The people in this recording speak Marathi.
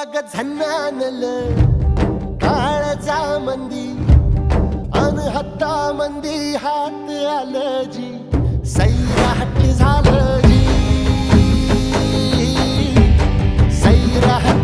अग झन्नानल काळजा मंदी अन हत्ता मंदी हात आलं जी सैराट झालं जी सैराट